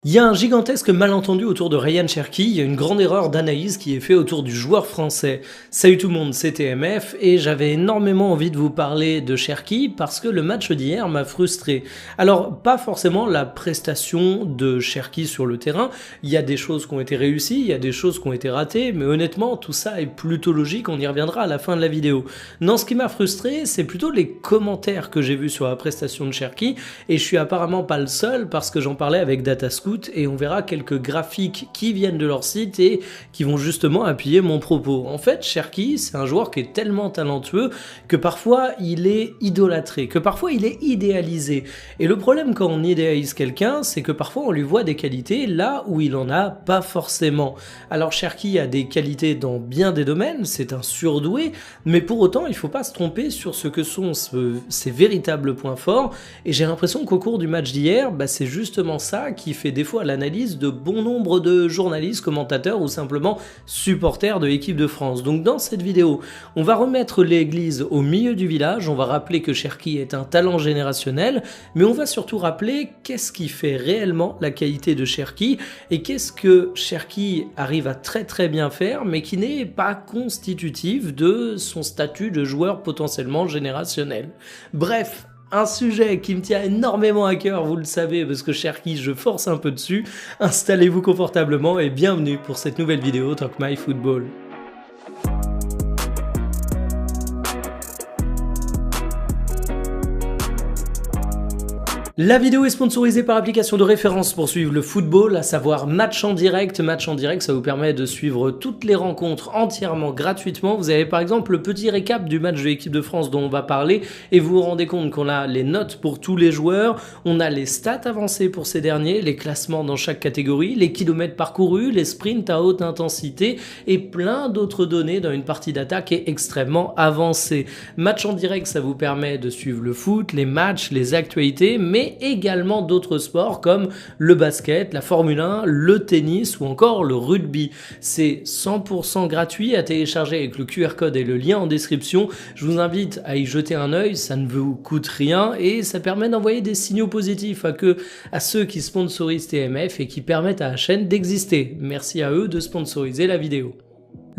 Il y a un gigantesque malentendu autour de Ryan Cherki, il y a une grande erreur d'analyse qui est faite autour du joueur français. Salut tout le monde, c'est TMF et j'avais énormément envie de vous parler de Cherki parce que le match d'hier m'a frustré. Alors, pas forcément la prestation de Cherki sur le terrain, il y a des choses qui ont été réussies, il y a des choses qui ont été ratées, mais honnêtement, tout ça est plutôt logique, on y reviendra à la fin de la vidéo. Non, ce qui m'a frustré, c'est plutôt les commentaires que j'ai vus sur la prestation de Cherki, et je suis apparemment pas le seul parce que j'en parlais avec Datascout et on verra quelques graphiques qui viennent de leur site et qui vont justement appuyer mon propos. En fait, Cherki, c'est un joueur qui est tellement talentueux que parfois il est idolâtré, que parfois il est idéalisé. Et le problème quand on idéalise quelqu'un, c'est que parfois on lui voit des qualités là où il en a pas forcément. Alors Cherki a des qualités dans bien des domaines, c'est un surdoué, mais pour autant il faut pas se tromper sur ce que sont ses véritables points forts, et j'ai l'impression qu'au cours du match d'hier, c'est justement ça qui fait défaut à l'analyse de bon nombre de journalistes, commentateurs ou simplement supporters de l'équipe de France. Donc dans cette vidéo, on va remettre l'église au milieu du village, on va rappeler que Cherki est un talent générationnel, mais on va surtout rappeler qu'est-ce qui fait réellement la qualité de Cherki et qu'est-ce que Cherki arrive à très bien faire, mais qui n'est pas constitutif de son statut de joueur potentiellement générationnel. Bref, un sujet qui me tient énormément à cœur, vous le savez, parce que Cherki, je force un peu dessus. Installez-vous confortablement et bienvenue pour cette nouvelle vidéo Talk My Football. La vidéo est sponsorisée par l'application de référence pour suivre le football, à savoir Match en direct. Match en direct, ça vous permet de suivre toutes les rencontres entièrement gratuitement. Vous avez par exemple le petit récap du match de l'équipe de France dont on va parler et vous vous rendez compte qu'on a les notes pour tous les joueurs, on a les stats avancées pour ces derniers, les classements dans chaque catégorie, les kilomètres parcourus, les sprints à haute intensité et plein d'autres données dans une partie d'attaque est extrêmement avancée. Match en direct, ça vous permet de suivre le foot, les matchs, les actualités, mais également d'autres sports comme le basket, la Formule 1, le tennis ou encore le rugby. C'est 100% gratuit à télécharger avec le QR code et le lien en description. Je vous invite à y jeter un œil, ça ne vous coûte rien et ça permet d'envoyer des signaux positifs à ceux qui sponsorisent TMF et qui permettent à la chaîne d'exister. Merci à eux de sponsoriser la vidéo.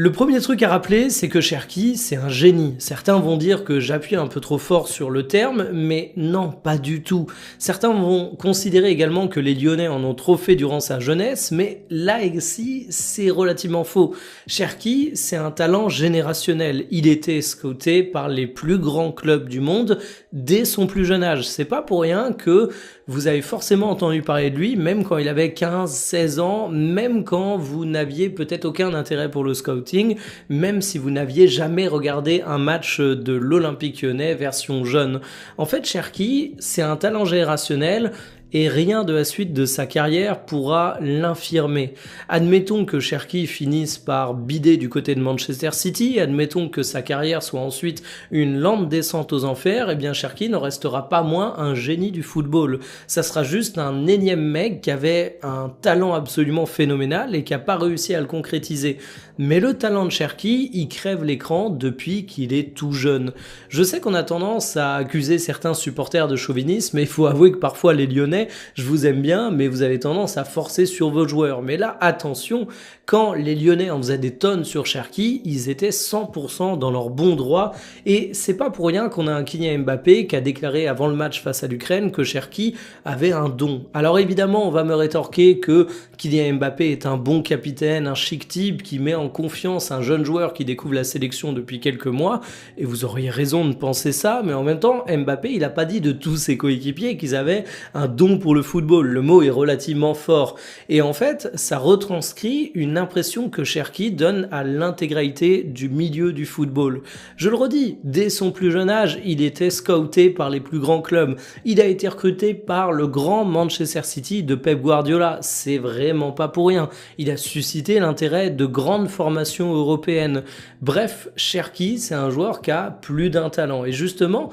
Le premier truc à rappeler, c'est que Cherki, c'est un génie. Certains vont dire que j'appuie un peu trop fort sur le terme, mais non, pas du tout. Certains vont considérer également que les Lyonnais en ont trop fait durant sa jeunesse, mais là ici, c'est relativement faux. Cherki, c'est un talent générationnel. Il était scouté par les plus grands clubs du monde dès son plus jeune âge. C'est pas pour rien que vous avez forcément entendu parler de lui, même quand il avait 15, 16 ans, même quand vous n'aviez peut-être aucun intérêt pour le scouting, même si vous n'aviez jamais regardé un match de l'Olympique Lyonnais version jeune. En fait, Cherki, c'est un talent générationnel et rien de la suite de sa carrière pourra l'infirmer. Admettons que Cherki finisse par bider du côté de Manchester City, admettons que sa carrière soit ensuite une lente descente aux enfers, et bien Cherki ne restera pas moins un génie du football. Ça sera juste un énième mec qui avait un talent absolument phénoménal et qui n'a pas réussi à le concrétiser. Mais le talent de Cherki, il crève l'écran depuis qu'il est tout jeune. Je sais qu'on a tendance à accuser certains supporters de chauvinisme, mais il faut avouer que parfois les Lyonnais, je vous aime bien, mais vous avez tendance à forcer sur vos joueurs. Mais là, attention, quand les Lyonnais en faisaient des tonnes sur Cherki, ils étaient 100% dans leur bon droit. Et c'est pas pour rien qu'on a un Kylian Mbappé qui a déclaré avant le match face à l'Ukraine que Cherki avait un don. Alors évidemment, on va me rétorquer que Kylian Mbappé est un bon capitaine, un chic type qui met en confiance un jeune joueur qui découvre la sélection depuis quelques mois. Et vous auriez raison de penser ça, mais en même temps, Mbappé, il a pas dit de tous ses coéquipiers qu'ils avaient un don pour le football. Le mot est relativement fort. Et en fait, ça retranscrit une impression que Cherki donne à l'intégralité du milieu du football. Je le redis, dès son plus jeune âge, il était scouté par les plus grands clubs. Il a été recruté par le grand Manchester City de Pep Guardiola. C'est vraiment pas pour rien. Il a suscité l'intérêt de grandes formation européenne. Bref, Cherki, c'est un joueur qui a plus d'un talent. Et justement,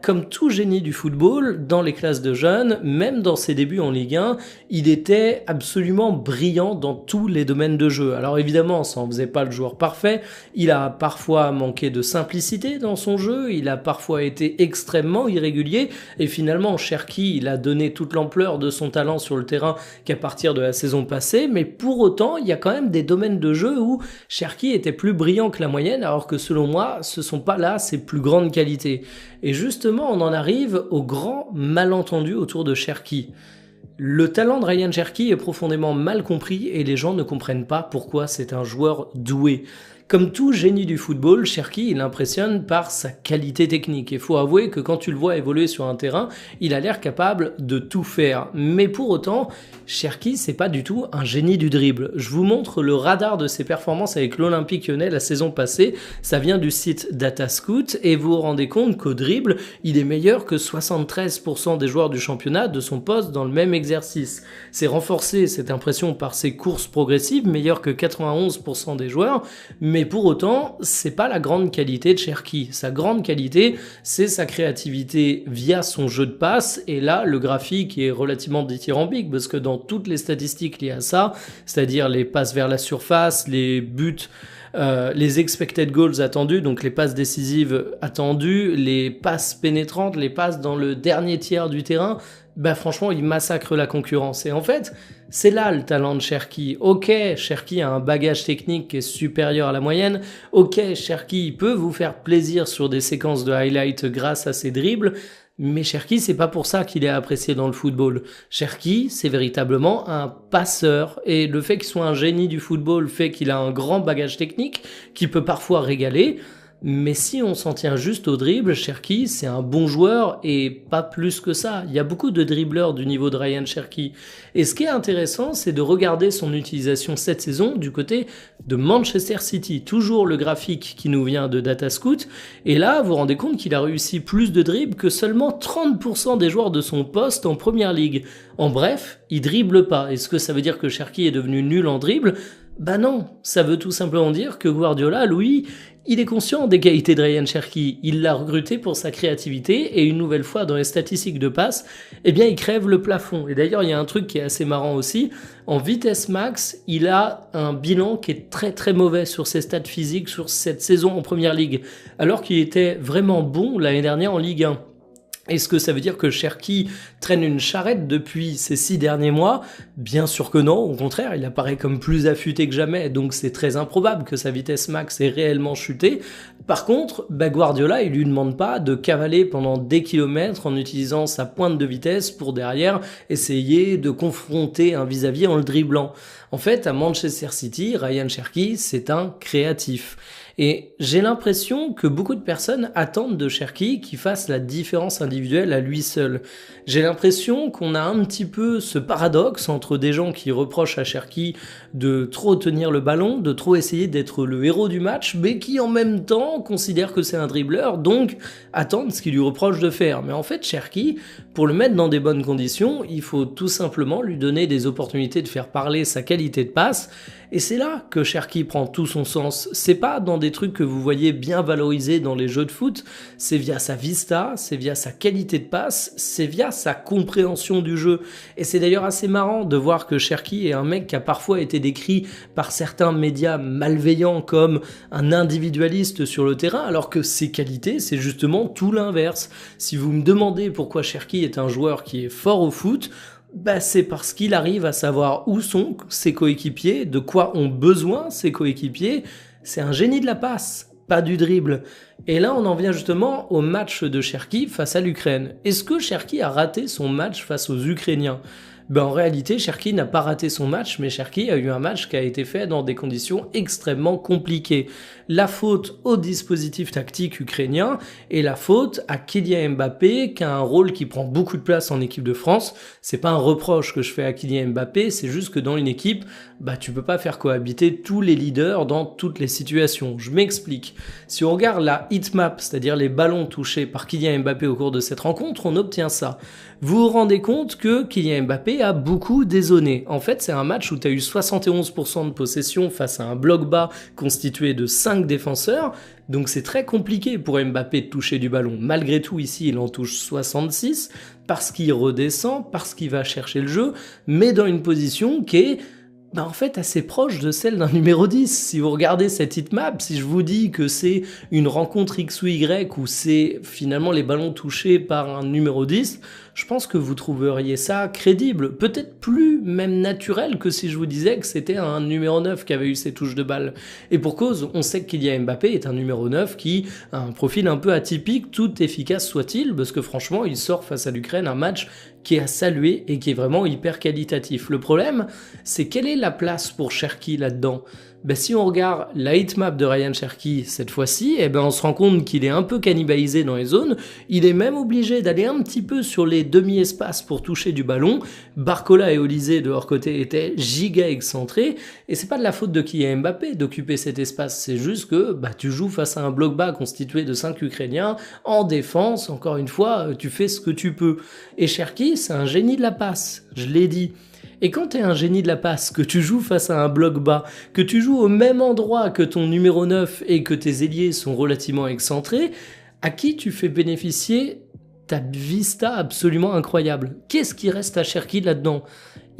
comme tout génie du football, dans les classes de jeunes, même dans ses débuts en Ligue 1, il était absolument brillant dans tous les domaines de jeu. Alors évidemment, ça en faisait pas le joueur parfait, il a parfois manqué de simplicité dans son jeu, il a parfois été extrêmement irrégulier, et finalement, Cherki, il a donné toute l'ampleur de son talent sur le terrain qu'à partir de la saison passée, mais pour autant, il y a quand même des domaines de jeu où Cherki était plus brillant que la moyenne, alors que selon moi, ce sont pas là ses plus grandes qualités. Et justement, on en arrive au grand malentendu autour de Cherki. Le talent de Ryan Cherki est profondément mal compris et les gens ne comprennent pas pourquoi c'est un joueur doué. Comme tout génie du football, Cherki, il impressionne par sa qualité technique. Il faut avouer que quand tu le vois évoluer sur un terrain, il a l'air capable de tout faire. Mais pour autant, Cherki, c'est pas du tout un génie du dribble. Je vous montre le radar de ses performances avec l'Olympique Lyonnais la saison passée. Ça vient du site Datascout et vous vous rendez compte qu'au dribble, il est meilleur que 73% des joueurs du championnat de son poste dans le même exercice. C'est renforcé cette impression par ses courses progressives, meilleur que 91% des joueurs, mais pour autant, c'est pas la grande qualité de Cherki. Sa grande qualité, c'est sa créativité via son jeu de passe. Et là, le graphique est relativement dithyrambique parce que dans toutes les statistiques liées à ça, c'est-à-dire les passes vers la surface, les buts, les expected goals attendus, donc les passes décisives attendues, les passes pénétrantes, les passes dans le dernier tiers du terrain, franchement, il massacre la concurrence. Et en fait, c'est là le talent de Cherki. Ok, Cherki a un bagage technique qui est supérieur à la moyenne. Ok, Cherki peut vous faire plaisir sur des séquences de highlight grâce à ses dribbles. Mais Cherki, c'est pas pour ça qu'il est apprécié dans le football. Cherki, c'est véritablement un passeur. Et le fait qu'il soit un génie du football fait qu'il a un grand bagage technique qui peut parfois régaler. Mais si on s'en tient juste au dribble, Cherki, c'est un bon joueur et pas plus que ça. Il y a beaucoup de dribbleurs du niveau de Ryan Cherki. Et ce qui est intéressant, c'est de regarder son utilisation cette saison du côté de Manchester City. Toujours le graphique qui nous vient de Datascout. Et là, vous vous rendez compte qu'il a réussi plus de dribbles que seulement 30% des joueurs de son poste en Première Ligue. En bref, il dribble pas. Est-ce que ça veut dire que Cherki est devenu nul en dribble ? Non, ça veut tout simplement dire que Guardiola, lui, il est conscient des qualités de Ryan Cherki. Il l'a recruté pour sa créativité et une nouvelle fois dans les statistiques de passe, il crève le plafond. Et d'ailleurs, il y a un truc qui est assez marrant aussi. En vitesse max, il a un bilan qui est très très mauvais sur ses stats physiques sur cette saison en Première Ligue, alors qu'il était vraiment bon l'année dernière en Ligue 1. Est-ce que ça veut dire que Cherki traîne une charrette depuis ces 6 derniers mois ? Bien sûr que non, au contraire, il apparaît comme plus affûté que jamais, donc c'est très improbable que sa vitesse max ait réellement chuté. Par contre, Guardiola, il lui demande pas de cavaler pendant des kilomètres en utilisant sa pointe de vitesse pour derrière essayer de confronter un vis-à-vis en le dribblant. En fait, à Manchester City, Ryan Cherki, c'est un créatif. Et j'ai l'impression que beaucoup de personnes attendent de Cherki qu'il fasse la différence individuelle à lui seul. J'ai l'impression qu'on a un petit peu ce paradoxe entre des gens qui reprochent à Cherki de trop tenir le ballon, de trop essayer d'être le héros du match, mais qui en même temps considèrent que c'est un dribbleur, donc attendent ce qu'il lui reproche de faire. Mais en fait, Cherki, pour le mettre dans des bonnes conditions, il faut tout simplement lui donner des opportunités de faire parler sa qualité de passe. Et c'est là que Cherki prend tout son sens. C'est pas dans des trucs que vous voyez bien valorisés dans les jeux de foot, c'est via sa vista, c'est via sa qualité de passe, c'est via sa compréhension du jeu. Et c'est d'ailleurs assez marrant de voir que Cherki est un mec qui a parfois été décrit par certains médias malveillants comme un individualiste sur le terrain, alors que ses qualités, c'est justement tout l'inverse. Si vous me demandez pourquoi Cherki est un joueur qui est fort au foot, c'est parce qu'il arrive à savoir où sont ses coéquipiers, de quoi ont besoin ses coéquipiers. C'est un génie de la passe, pas du dribble. Et là, on en vient justement au match de Cherki face à l'Ukraine. Est-ce que Cherki a raté son match face aux Ukrainiens ? En réalité, Cherki n'a pas raté son match, mais Cherki a eu un match qui a été fait dans des conditions extrêmement compliquées. La faute au dispositif tactique ukrainien et la faute à Kylian Mbappé, qui a un rôle qui prend beaucoup de place en équipe de France. C'est pas un reproche que je fais à Kylian Mbappé, c'est juste que dans une équipe, tu peux pas faire cohabiter tous les leaders dans toutes les situations. Je m'explique. Si on regarde la heatmap, c'est-à-dire les ballons touchés par Kylian Mbappé au cours de cette rencontre, on obtient ça. Vous vous rendez compte que Kylian Mbappé Mbappé a beaucoup désonné. En fait, c'est un match où tu as eu 71% de possession face à un bloc bas constitué de 5 défenseurs, donc c'est très compliqué pour Mbappé de toucher du ballon. Malgré tout, ici, il en touche 66, parce qu'il redescend, parce qu'il va chercher le jeu, mais dans une position qui est en fait assez proche de celle d'un numéro 10. Si vous regardez cette heatmap, si je vous dis que c'est une rencontre X ou Y où c'est finalement les ballons touchés par un numéro 10, je pense que vous trouveriez ça crédible, peut-être plus même naturel que si je vous disais que c'était un numéro 9 qui avait eu ses touches de balle. Et pour cause, on sait que Kylian Mbappé est un numéro 9 qui a un profil un peu atypique, tout efficace soit-il, parce que franchement, il sort face à l'Ukraine un match qui est à saluer et qui est vraiment hyper qualitatif. Le problème, c'est quelle est la place pour Cherki là-dedans ? Si on regarde la heatmap de Ryan Cherki cette fois-ci, on se rend compte qu'il est un peu cannibalisé dans les zones. Il est même obligé d'aller un petit peu sur les demi-espaces pour toucher du ballon. Barcola et Olysée de leur côté étaient giga excentrés. Et c'est pas de la faute de Kylian Mbappé d'occuper cet espace. C'est juste que tu joues face à un bloc bas constitué de 5 Ukrainiens en défense. Encore une fois, tu fais ce que tu peux. Et Cherki, c'est un génie de la passe. Je l'ai dit. Et quand tu es un génie de la passe, que tu joues face à un bloc bas, que tu joues au même endroit que ton numéro 9 et que tes ailiers sont relativement excentrés, à qui tu fais bénéficier ta vista absolument incroyable? Qu'est-ce qui reste à Cherki là-dedans?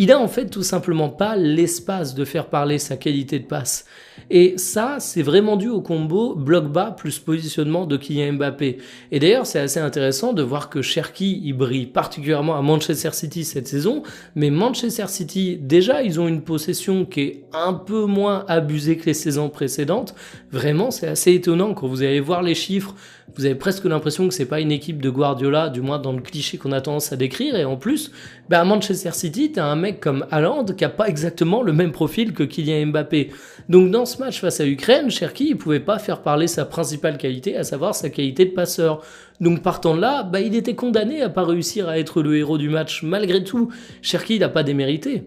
Il a en fait tout simplement pas l'espace de faire parler sa qualité de passe. Et ça, c'est vraiment dû au combo bloc bas plus positionnement de Kylian Mbappé. Et d'ailleurs, c'est assez intéressant de voir que Cherki, il brille particulièrement à Manchester City cette saison. Mais Manchester City, déjà, ils ont une possession qui est un peu moins abusée que les saisons précédentes. Vraiment, c'est assez étonnant quand vous allez voir les chiffres. Vous avez presque l'impression que c'est pas une équipe de Guardiola, du moins dans le cliché qu'on a tendance à décrire. Et en plus, à Manchester City, t'as un mec comme Haaland qui a pas exactement le même profil que Kylian Mbappé. Donc dans ce match face à Ukraine, Cherki, il pouvait pas faire parler sa principale qualité, à savoir sa qualité de passeur. Donc partant de là, il était condamné à pas réussir à être le héros du match. Malgré tout, Cherki, il a pas démérité.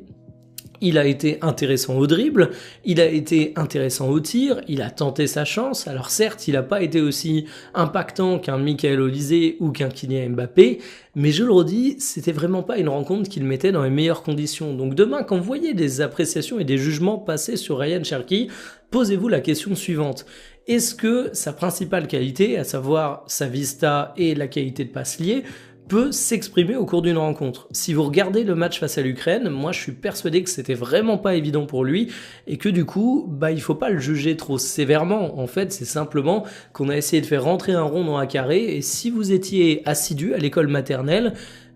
Il a été intéressant au dribble, il a été intéressant au tir, il a tenté sa chance. Alors certes, il n'a pas été aussi impactant qu'un Michael Olysée ou qu'un Kylian Mbappé, mais je le redis, c'était vraiment pas une rencontre qu'il mettait dans les meilleures conditions. Donc demain, quand vous voyez des appréciations et des jugements passer sur Ryan Cherki, posez-vous la question suivante. Est-ce que sa principale qualité, à savoir sa vista et la qualité de passe liée, peut s'exprimer au cours d'une rencontre? Si vous regardez le match face à l'Ukraine, moi je suis persuadé que c'était vraiment pas évident pour lui et que du coup, il faut pas le juger trop sévèrement. En fait, c'est simplement qu'on a essayé de faire rentrer un rond dans un carré et si vous étiez assidu à l'école maternelle,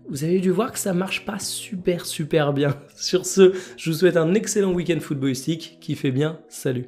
vous avez dû voir que ça marche pas super bien. Sur ce, je vous souhaite un excellent week-end footballistique. Kiffez bien, salut.